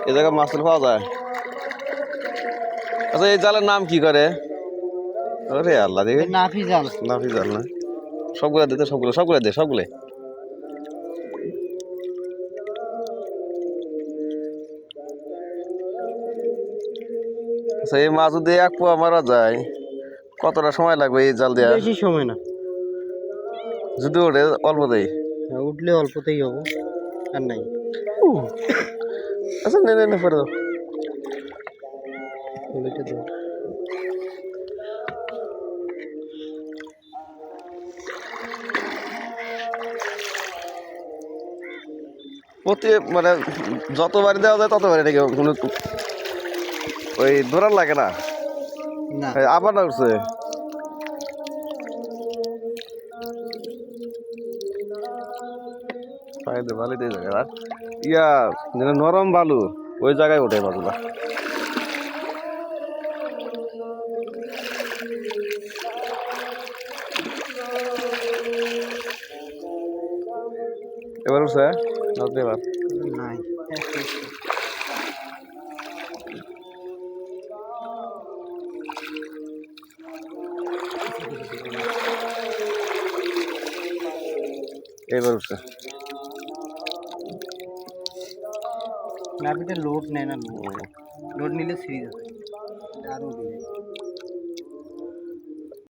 এই জায়গায় মাছ পাওয়া যায়। আচ্ছা এই জালের নাম কি করে? আরে আল্লাহ দেখে নাফি জাল। নাফি জাল না? সবগুলা দিতে সবগুলো দে সবগুলো। আচ্ছা এই মাছ যদি এক পোয়া মারা যায় কতটা সময় লাগবে এই জাল দেওয়া? বেশি সময় না, যদি ওঠে অল্পতেই। উঠলে অল্পতেই হবো, আর নাই। আচ্ছা নে পরে দাও। প্রতি মানে যতবারই দেওয়া যায় ততবারই নাকি কোনো ওই ধরার লাগে না? না আবার না উঠছে বালিতে জায়গা ইয়া নরম বালু ওই জায়গায় ওঠে মাছগুলা। এবার উঠছে এবার নাই। এবার উঠছে। নাপিতে লোড নেয় না, লোড নিলে সিরিজ আরো দিবে।